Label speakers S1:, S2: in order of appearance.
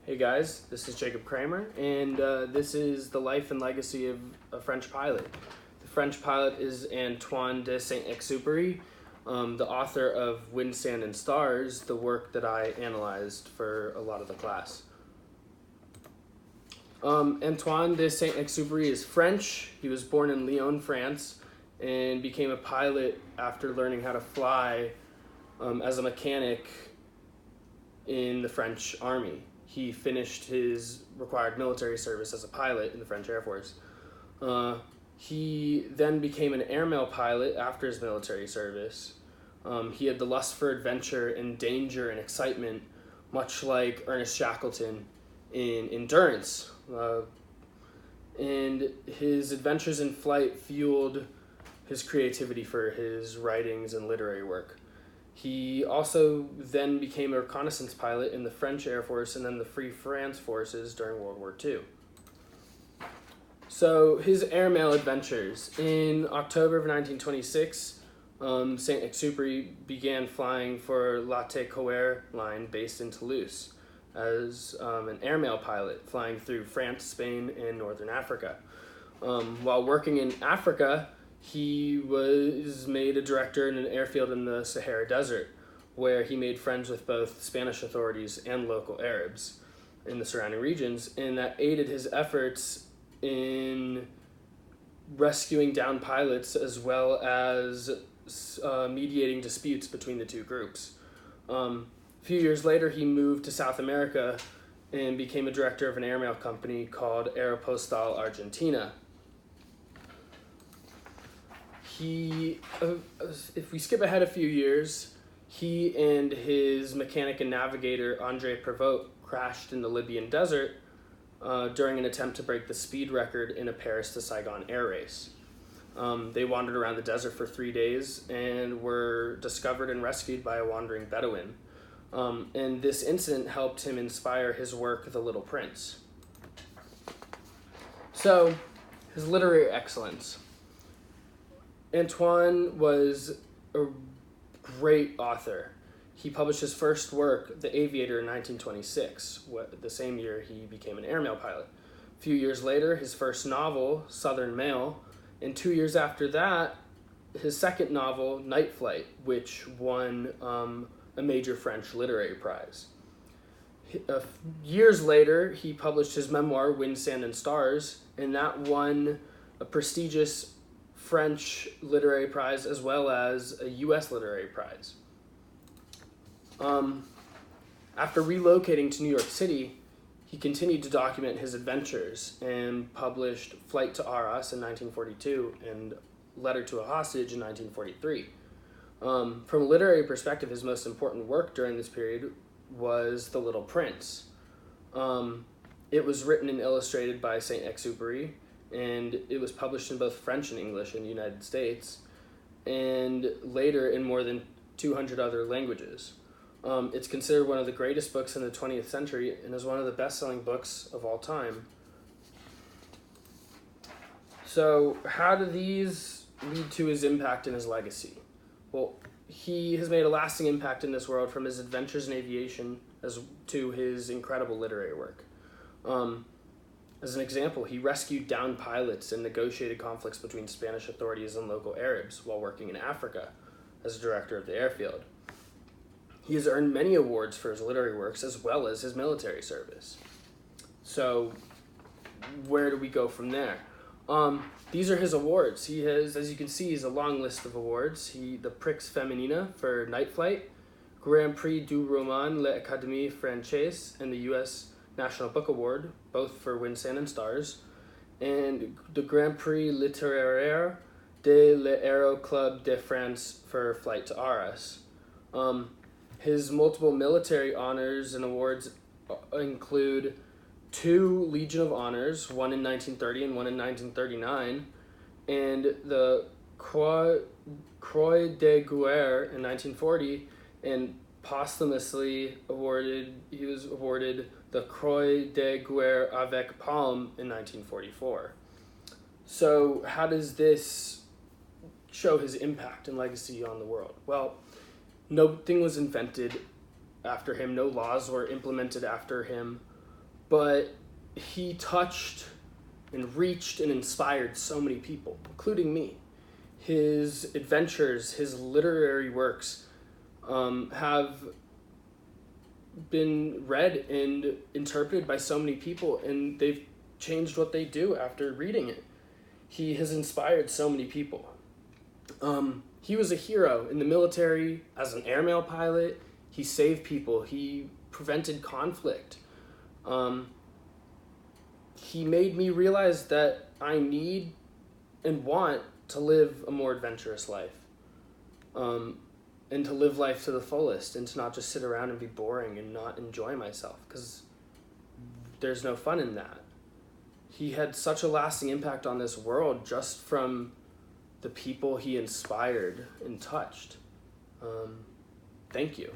S1: Hey guys, this is Jacob Kramer, and this is the life and legacy of a French pilot. The French pilot is Antoine de Saint-Exupéry, the author of Wind, Sand, and Stars, the work that I analyzed for a lot of the class. Antoine de Saint-Exupéry is French. He was born in Lyon, France, and became a pilot after learning how to fly as a mechanic in the French Army. He finished his required military service as a pilot in the French Air Force. He then became an airmail pilot after his military service. He had the lust for adventure and danger and excitement, much like Ernest Shackleton in Endurance. And his adventures in flight fueled his creativity for his writings and literary work. He also then became a reconnaissance pilot in the French Air Force and then the Free France forces during World War II. So his airmail adventures. In October of 1926, Saint-Exupéry began flying for La Técoère line based in Toulouse as an airmail pilot, flying through France, Spain, and Northern Africa. While working in Africa, he was made a director in an airfield in the Sahara Desert, where he made friends with both Spanish authorities and local Arabs in the surrounding regions, and that aided his efforts in rescuing downed pilots as well as mediating disputes between the two groups. A few years later, he moved to South America and became a director of an airmail company called Aeropostal Argentina. If we skip ahead a few years, he and his mechanic and navigator, André Prévost, crashed in the Libyan desert during an attempt to break the speed record in a Paris to Saigon air race. They wandered around the desert for 3 days and were discovered and rescued by a wandering Bedouin. And this incident helped him inspire his work, The Little Prince. So, his literary excellence. Antoine was a great author. He published his first work, The Aviator, in 1926, the same year he became an airmail pilot. A few years later, his first novel, Southern Mail, and 2 years after that, his second novel, Night Flight, which won a major French literary prize. Years later, he published his memoir, Wind, Sand, and Stars, and that won a prestigious French literary prize as well as a U.S. literary prize. After relocating to New York City, he continued to document his adventures and published Flight to Arras in 1942 and Letter to a Hostage in 1943. From a literary perspective, his most important work during this period was The Little Prince. It was written and illustrated by Saint-Exupéry, and it was published in both French and English in the United States, and later in more than 200 other languages. It's considered one of the greatest books in the 20th century and is one of the best-selling books of all time. So how do these lead to his impact and his legacy? Well, he has made a lasting impact in this world, from his adventures in aviation as to his incredible literary work. As an example, he rescued downed pilots and negotiated conflicts between Spanish authorities and local Arabs while working in Africa as director of the airfield. He has earned many awards for his literary works as well as his military service. So, where do we go from there? These are his awards. He has, as you can see, he's a long list of awards. The Prix Féminin for Night Flight, Grand Prix du Roman de l'Académie Française, and the U.S. National Book Award, both for Wind, Sand, and Stars, and the Grand Prix Littéraire de l'Aéroclub de France for Flight to Arras. His multiple military honors and awards include 2 Legion of Honors, one in 1930 and one in 1939, and the Croix de Guerre in 1940, and posthumously he was awarded the Croix de Guerre avec Palme in 1944. So how does this show his impact and legacy on the world? Well, nothing was invented after him. No laws were implemented after him. but he touched and reached and inspired so many people, including me. His adventures, his literary works have been read and interpreted by so many people, and they've changed what they do after reading it. He has inspired so many people. He was a hero in the military as an airmail pilot. He saved people. He prevented conflict. He made me realize that I need and want to live a more adventurous life. And to live life to the fullest, and to not just sit around and be boring and not enjoy myself, because there's no fun in that. He had such a lasting impact on this world just from the people he inspired and touched. Thank you.